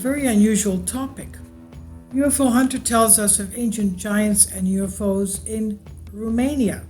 very unusual topic. UFO Hunter tells us of ancient giants and UFOs in Romania.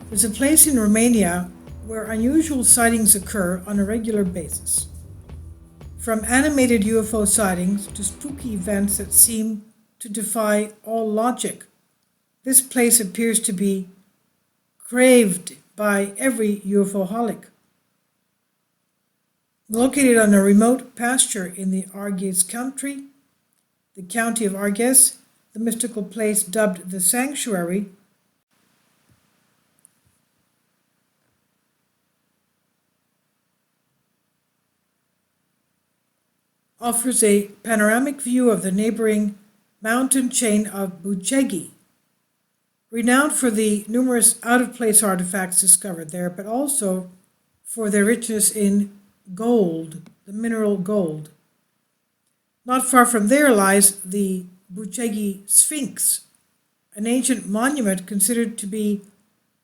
There's a place in Romania where unusual sightings occur on a regular basis. From animated UFO sightings to spooky events that seem to defy all logic, this place appears to be craved by every UFOholic. Located on a remote pasture in the Arges country, the county of Arges, the mystical place dubbed the Sanctuary, offers a panoramic view of the neighboring mountain chain of Bucegi, renowned for the numerous out-of-place artifacts discovered there, but also for their richness in gold, the mineral gold. Not far from there lies the Bucegi Sphinx, an ancient monument considered to be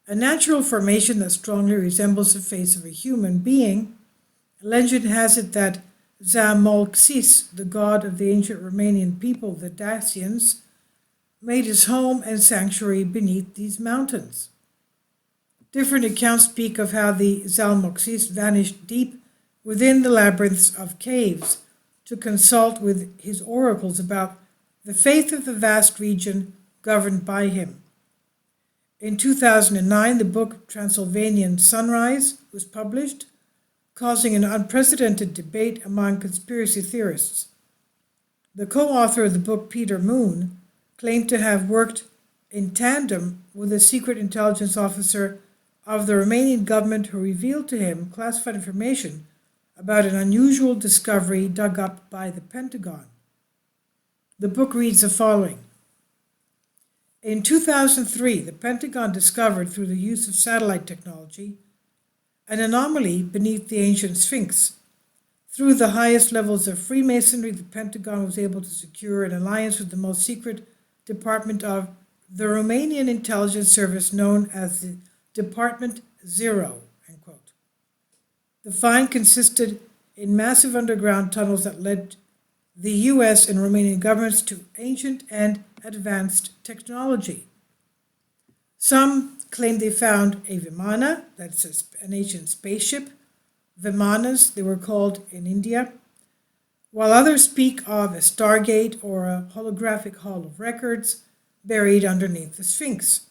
a natural formation that strongly resembles the face of a human being. Legend has it that Zamolxis, the god of the ancient Romanian people, the Dacians, made his home and sanctuary beneath these mountains. Different accounts speak of how the Zamolxis vanished deep within the labyrinths of caves to consult with his oracles about the fate of the vast region governed by him. In 2009, the book Transylvanian Sunrise was published, causing an unprecedented debate among conspiracy theorists. The co-author of the book, Peter Moon, claimed to have worked in tandem with a secret intelligence officer of the Romanian government who revealed to him classified information about an unusual discovery dug up by the Pentagon. The book reads the following. In 2003, the Pentagon discovered, through the use of satellite technology, an anomaly beneath the ancient Sphinx. Through the highest levels of Freemasonry, the Pentagon was able to secure an alliance with the most secret department of the Romanian intelligence service known as the Department Zero. End quote. The find consisted in massive underground tunnels that led the US and Romanian governments to ancient and advanced technology. Some claim they found a Vimana, that's an ancient spaceship. Vimanas, they were called in India, while others speak of a stargate or a holographic hall of records buried underneath the Sphinx.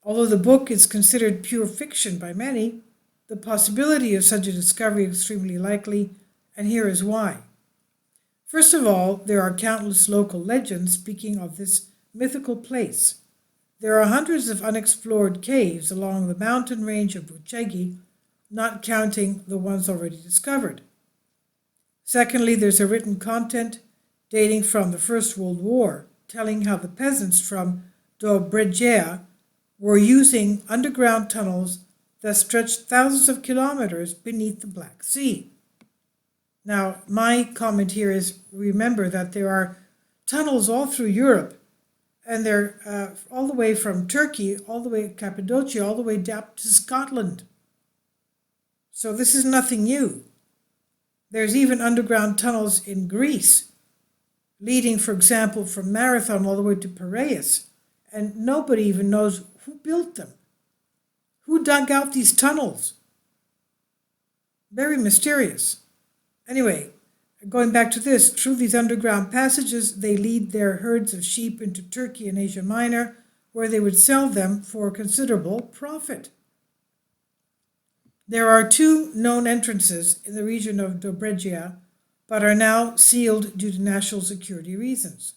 Although the book is considered pure fiction by many, the possibility of such a discovery is extremely likely, and here is why. First of all, there are countless local legends speaking of this mythical place. There are hundreds of unexplored caves along the mountain range of Bucegi, not counting the ones already discovered. Secondly, there's a written content dating from the First World War, telling how the peasants from Dobregia were using underground tunnels that stretched thousands of kilometers beneath the Black Sea. Now, my comment here is, remember that there are tunnels all through Europe, and they're all the way from Turkey, all the way to Cappadocia, all the way down to Scotland. So this is nothing new. There's even underground tunnels in Greece, leading, for example, from Marathon all the way to Piraeus, and nobody even knows who built them. Who dug out these tunnels? Very mysterious. Anyway, going back to this, through these underground passages, they lead their herds of sheep into Turkey and Asia Minor, where they would sell them for considerable profit. There are two known entrances in the region of Dobregia, but are now sealed due to national security reasons.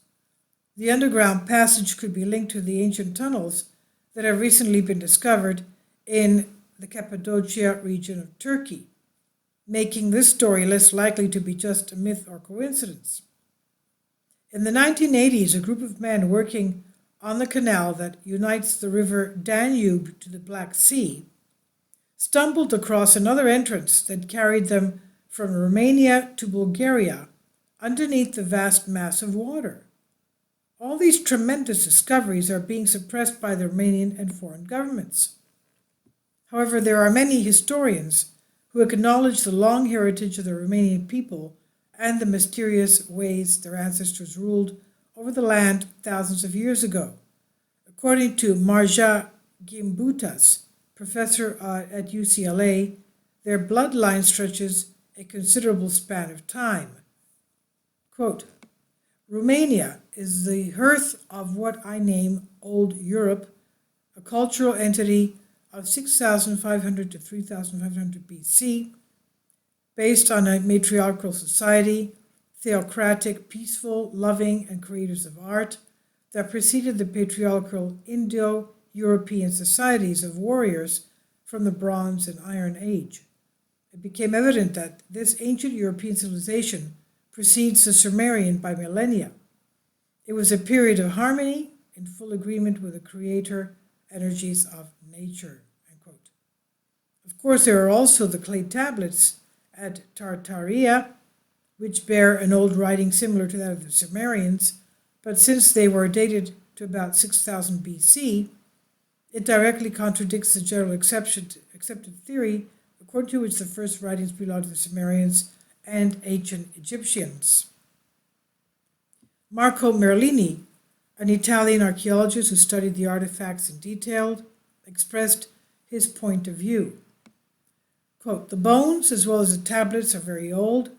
The underground passage could be linked to the ancient tunnels that have recently been discovered in the Cappadocia region of Turkey, making this story less likely to be just a myth or coincidence. In the 1980s, a group of men working on the canal that unites the river Danube to the Black Sea stumbled across another entrance that carried them from Romania to Bulgaria underneath the vast mass of water. All these tremendous discoveries are being suppressed by the Romanian and foreign governments. However, there are many historians who acknowledge the long heritage of the Romanian people and the mysterious ways their ancestors ruled over the land thousands of years ago. According to Marja Gimbutas, professor at UCLA, their bloodline stretches a considerable span of time. Quote, Romania is the hearth of what I name Old Europe, a cultural entity of 6,500 to 3,500 BC, based on a matriarchal society, theocratic, peaceful, loving, and creators of art that preceded the patriarchal Indo-European societies of warriors from the Bronze and Iron Age. It became evident that this ancient European civilization precedes the Sumerian by millennia. It was a period of harmony in full agreement with the creator energies of nature. End quote. Of course, there are also the clay tablets at Tartaria, which bear an old writing similar to that of the Sumerians, but since they were dated to about 6000 BC, it directly contradicts the general accepted theory according to which the first writings belonged to the Sumerians and ancient Egyptians. Marco Merlini, an Italian archaeologist who studied the artifacts in detail, expressed his point of view. Quote, the bones as well as the tablets are very old.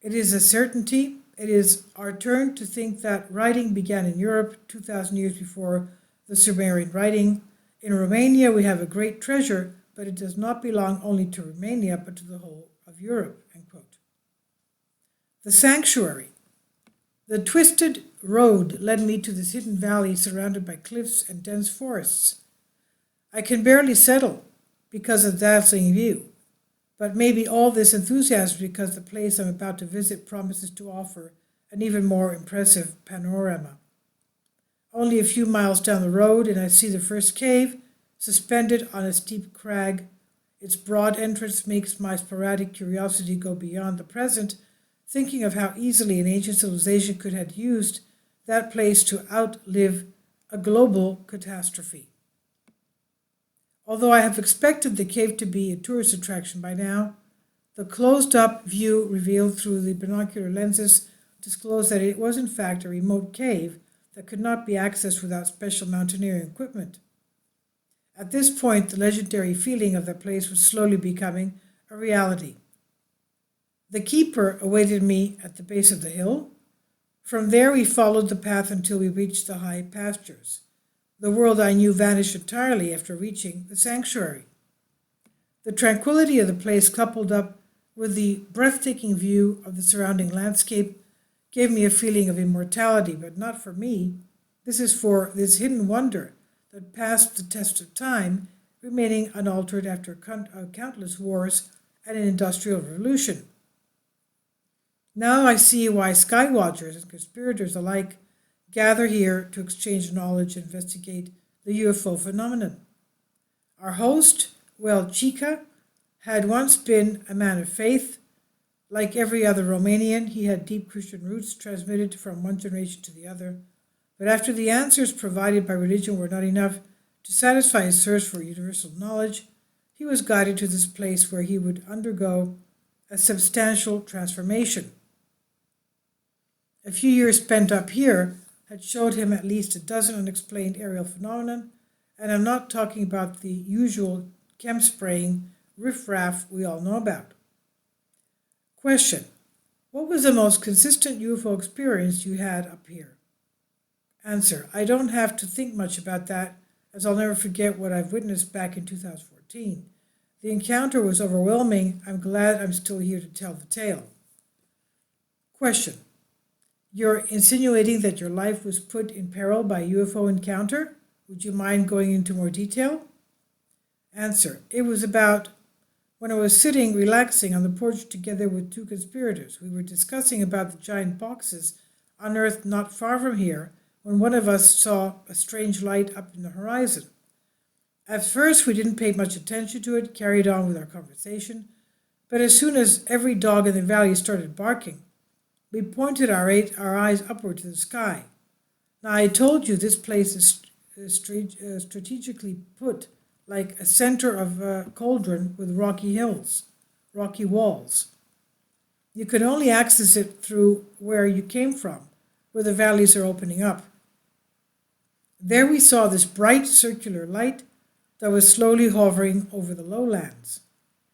It is a certainty. It is our turn to think that writing began in Europe 2,000 years before the Sumerian writing. In Romania, we have a great treasure, but it does not belong only to Romania, but to the whole of Europe. End quote. The sanctuary. The twisted road led me to this hidden valley surrounded by cliffs and dense forests. I can barely settle because of the dazzling view, but maybe all this enthusiasm because the place I'm about to visit promises to offer an even more impressive panorama. Only a few miles down the road, and I see the first cave, suspended on a steep crag. Its broad entrance makes my sporadic curiosity go beyond the present, thinking of how easily an ancient civilization could have used that place to outlive a global catastrophe. Although I have expected the cave to be a tourist attraction by now, the closed-up view revealed through the binocular lenses disclosed that it was in fact a remote cave that could not be accessed without special mountaineering equipment. At this point, the legendary feeling of the place was slowly becoming a reality. The keeper awaited me at the base of the hill. From there we followed the path until we reached the high pastures. The world I knew vanished entirely after reaching the sanctuary. The tranquility of the place, coupled up with the breathtaking view of the surrounding landscape, gave me a feeling of immortality, but not for me. This is for this hidden wonder that passed the test of time, remaining unaltered after countless wars and an industrial revolution. Now I see why skywatchers and conspirators alike gather here to exchange knowledge and investigate the UFO phenomenon. Our host, Chica, had once been a man of faith. Like every other Romanian, he had deep Christian roots transmitted from one generation to the other. But after the answers provided by religion were not enough to satisfy his thirst for universal knowledge, he was guided to this place where he would undergo a substantial transformation. A few years spent up here had showed him at least a dozen unexplained aerial phenomena, and I'm not talking about the usual chem-spraying riffraff we all know about. Question: what was the most consistent UFO experience you had up here? Answer: I don't have to think much about that, as I'll never forget what I've witnessed back in 2014. The encounter was overwhelming. I'm glad I'm still here to tell the tale. Question: you're insinuating that your life was put in peril by a UFO encounter? Would you mind going into more detail? Answer: it was about when I was sitting relaxing on the porch together with two conspirators. We were discussing about the giant boxes unearthed not far from here when one of us saw a strange light up in the horizon. At first we didn't pay much attention to it, carried on with our conversation, but as soon as every dog in the valley started barking, we pointed our eyes upward to the sky. Now I told you this place is strategically put like a center of a cauldron with rocky walls. You can only access it through where you came from, where the valleys are opening up. There we saw this bright circular light that was slowly hovering over the lowlands.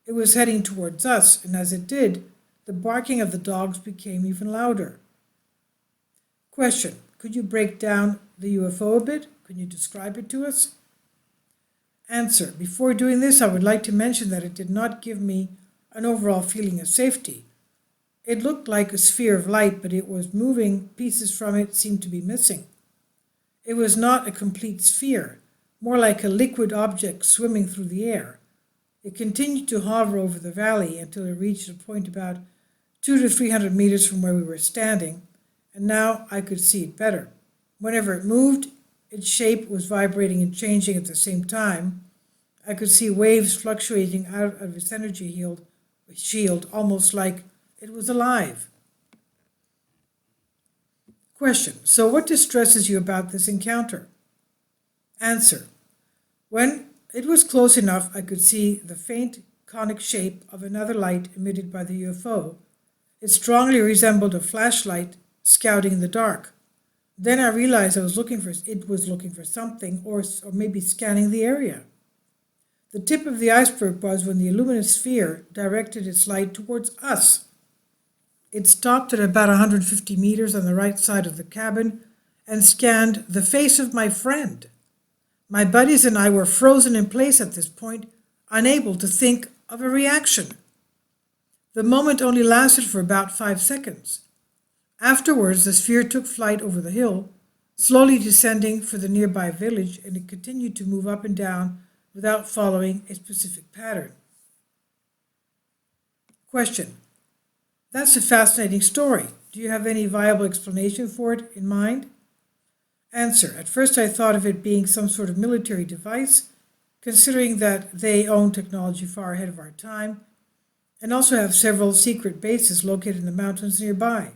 It was heading towards us, and as it did, the barking of the dogs became even louder. Question: could you break down the UFO a bit? Can you describe it to us? Answer: before doing this, I would like to mention that it did not give me an overall feeling of safety. It looked like a sphere of light, but it was moving. Pieces from it seemed to be missing. It was not a complete sphere, more like a liquid object swimming through the air. It continued to hover over the valley until it reached a point about 200 to 300 meters from where we were standing, and now I could see it better. Whenever it moved, its shape was vibrating and changing at the same time. I could see waves fluctuating out of its energy shield, almost like it was alive. Question: so what distresses you about this encounter? Answer: when it was close enough, I could see the faint conic shape of another light emitted by the UFO. It strongly resembled a flashlight scouting in the dark. Then I realized it was looking for something, or maybe scanning the area. The tip of the iceberg was when the luminous sphere directed its light towards us. It stopped at about 150 meters on the right side of the cabin and scanned the face of my friend. My buddies and I were frozen in place at this point, unable to think of a reaction. The moment only lasted for about 5 seconds. Afterwards, the sphere took flight over the hill, slowly descending for the nearby village, and it continued to move up and down without following a specific pattern. Question: that's a fascinating story. Do you have any viable explanation for it in mind? Answer: at first I thought of it being some sort of military device, considering that they own technology far ahead of our time, and also have several secret bases located in the mountains nearby.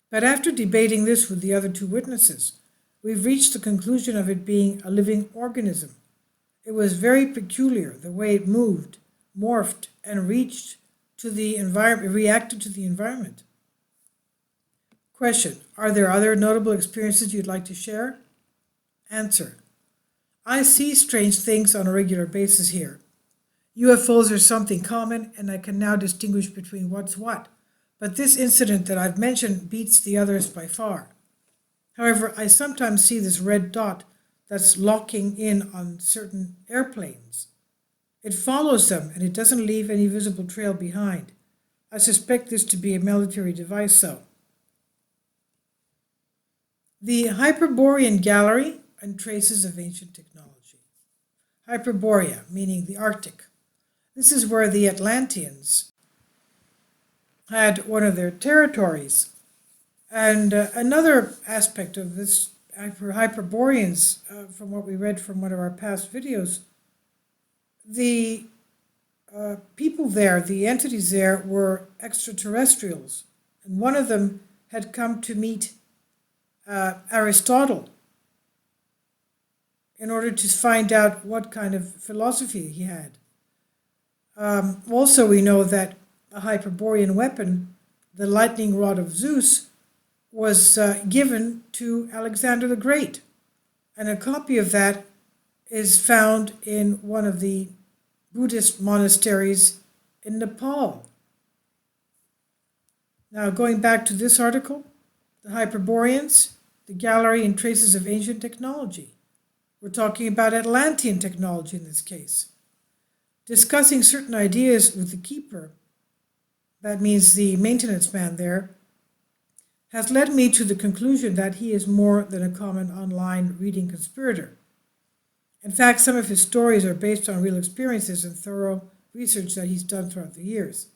But after debating this with the other two witnesses, we've reached the conclusion of it being a living organism. It was very peculiar the way it moved, morphed, and reacted to the environment. Question: are there other notable experiences you'd like to share? Answer: I see strange things on a regular basis here. UFOs are something common, and I can now distinguish between what's what. But this incident that I've mentioned beats the others by far. However, I sometimes see this red dot that's locking in on certain airplanes. It follows them, and it doesn't leave any visible trail behind. I suspect this to be a military device, though. The Hyperborean Gallery and Traces of Ancient Technology. Hyperborea, meaning the Arctic. This is where the Atlanteans had one of their territories. And another aspect of this Hyperboreans, from what we read from one of our past videos, the people there, the entities there, were extraterrestrials. And one of them had come to meet Aristotle in order to find out what kind of philosophy he had. Also, we know that a Hyperborean weapon, the lightning rod of Zeus, was given to Alexander the Great. And a copy of that is found in one of the Buddhist monasteries in Nepal. Now, going back to this article, the Hyperboreans, the Gallery and Traces of Ancient Technology. We're talking about Atlantean technology in this case. Discussing certain ideas with the keeper, that means the maintenance man there, has led me to the conclusion that he is more than a common online reading conspirator. In fact, some of his stories are based on real experiences and thorough research that he's done throughout the years.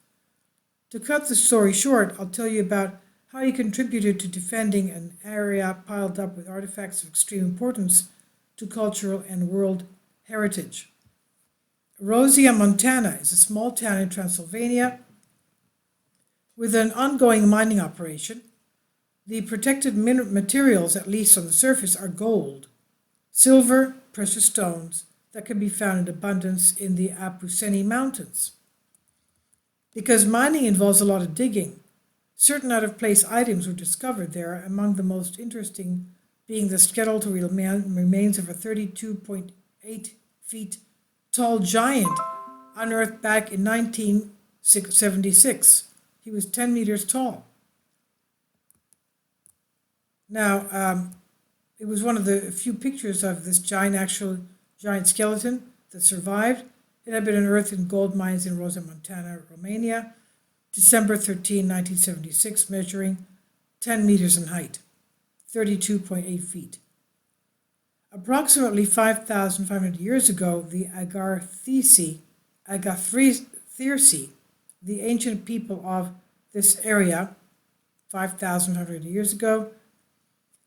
To cut the story short, I'll tell you about how he contributed to defending an area piled up with artifacts of extreme importance to cultural and world heritage. Rosia, Montana is a small town in Transylvania with an ongoing mining operation. The protected materials, at least on the surface, are gold, silver, precious stones that can be found in abundance in the Apuseni Mountains. Because mining involves a lot of digging, certain out-of-place items were discovered there, among the most interesting being the skeletal remains of a 32.8 feet tall giant unearthed back in 1976. He was 10 meters tall. Now, it was one of the few pictures of this giant skeleton that survived. It had been unearthed in gold mines in Rosa, Montana, Romania, December 13, 1976, measuring 10 meters in height, 32.8 feet. Approximately 5,500 years ago, the Agathyrsi, the ancient people of this area, 5,500 years ago,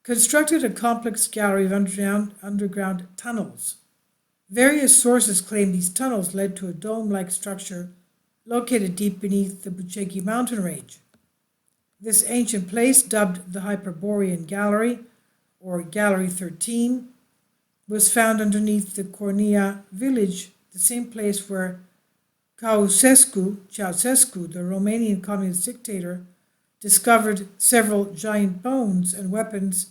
constructed a complex gallery of underground tunnels. Various sources claim these tunnels led to a dome-like structure located deep beneath the Bucegi mountain range. This ancient place, dubbed the Hyperborean Gallery, or Gallery 13, was found underneath the Cornea village, the same place where Ceausescu, the Romanian communist dictator, discovered several giant bones and weapons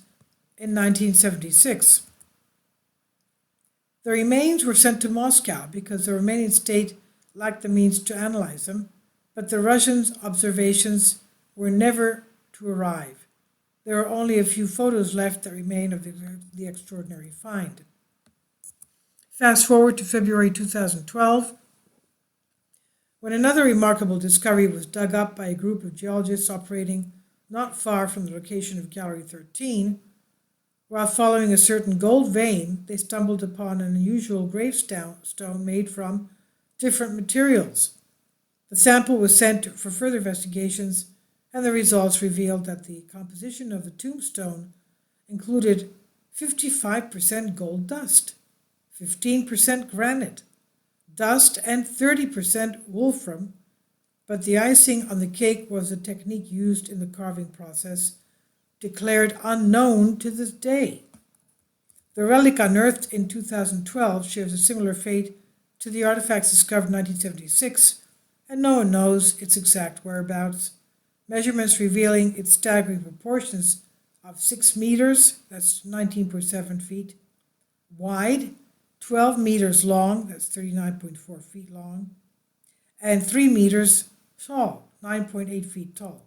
in 1976. The remains were sent to Moscow because the Romanian state lacked the means to analyze them, but the Russians' observations were never to arrive. There are only a few photos left that remain of the extraordinary find. Fast forward to February 2012, when another remarkable discovery was dug up by a group of geologists operating not far from the location of Gallery 13. While following a certain gold vein, they stumbled upon an unusual gravestone made from different materials. The sample was sent for further investigations, and the results revealed that the composition of the tombstone included 55% gold dust, 15% granite, dust, and 30% wolfram, but the icing on the cake was a technique used in the carving process, declared unknown to this day. The relic unearthed in 2012 shares a similar fate to the artifacts discovered in 1976, and no one knows its exact whereabouts. Measurements revealing its staggering proportions of 6 meters, that's 19.7 feet, wide, 12 meters long, that's 39.4 feet long, and 3 meters tall, 9.8 feet tall.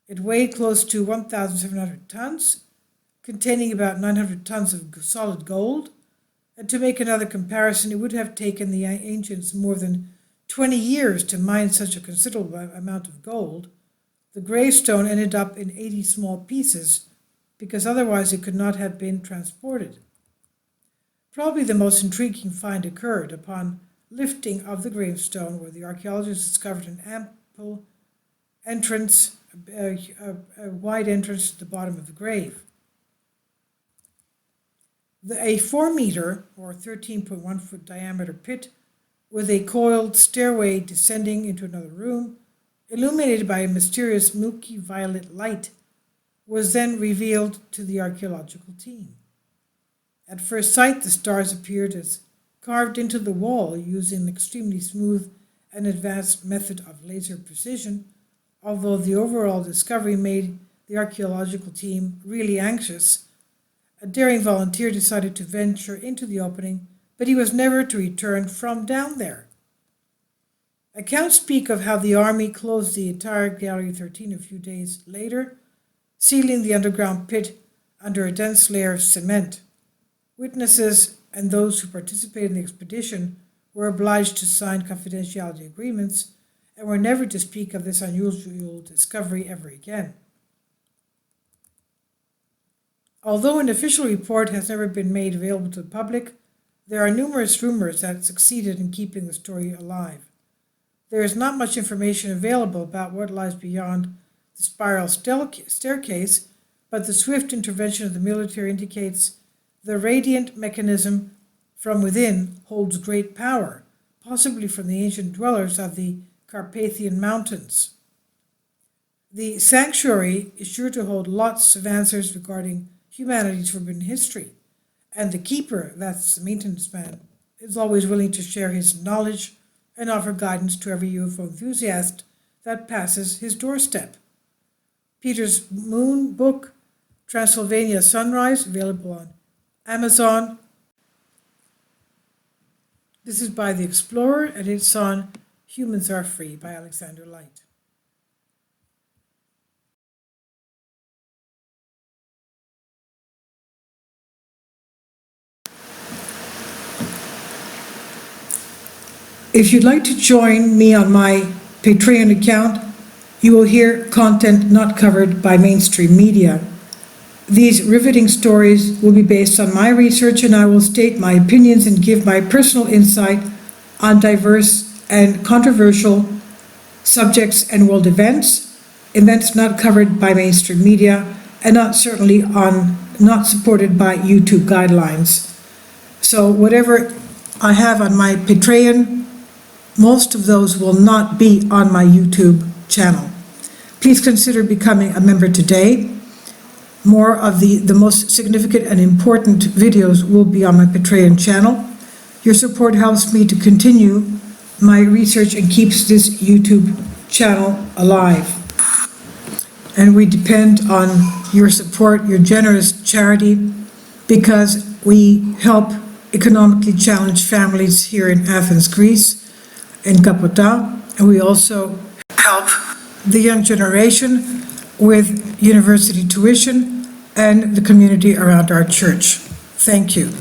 It weighed close to 1,700 tons, containing about 900 tons of solid gold, and to make another comparison, it would have taken the ancients more than 20 years to mine such a considerable amount of gold. The gravestone ended up in 80 small pieces, because otherwise it could not have been transported. Probably the most intriguing find occurred upon lifting of the gravestone, where the archaeologists discovered an ample entrance, a wide entrance to the bottom of the grave. A 4-meter or 13.1 foot diameter pit with a coiled stairway descending into another room, illuminated by a mysterious milky violet light, was then revealed to the archaeological team. At first sight, the stars appeared as carved into the wall using an extremely smooth and advanced method of laser precision, although the overall discovery made the archaeological team really anxious. A daring volunteer decided to venture into the opening, but he was never to return from down there. Accounts speak of how the army closed the entire Gallery 13 a few days later, sealing the underground pit under a dense layer of cement. Witnesses and those who participated in the expedition were obliged to sign confidentiality agreements and were never to speak of this unusual discovery ever again. Although an official report has never been made available to the public, there are numerous rumors that succeeded in keeping the story alive. There is not much information available about what lies beyond the spiral staircase, but the swift intervention of the military indicates the radiant mechanism from within holds great power, possibly from the ancient dwellers of the Carpathian Mountains. The sanctuary is sure to hold lots of answers regarding humanity's forbidden history, and the keeper, that's the maintenance man, is always willing to share his knowledge and offer guidance to every UFO enthusiast that passes his doorstep. Peter's Moon book, Transylvania Sunrise, available on Amazon. This is by The Explorer, and it's on Humans Are Free by Alexander Light. If you'd like to join me on my Patreon account, you will hear content not covered by mainstream media. These riveting stories will be based on my research, and I will state my opinions and give my personal insight on diverse and controversial subjects and world events not covered by mainstream media, and not supported by YouTube guidelines. So whatever I have on my Patreon, most of those will not be on my YouTube channel. Please consider becoming a member today. More of the most significant and important videos will be on my Patreon channel. Your support helps me to continue my research and keeps this YouTube channel alive. And we depend on your support, your generous charity, because we help economically challenged families here in Athens, Greece, in Kapota, and we also help the young generation with university tuition and the community around our church. Thank you.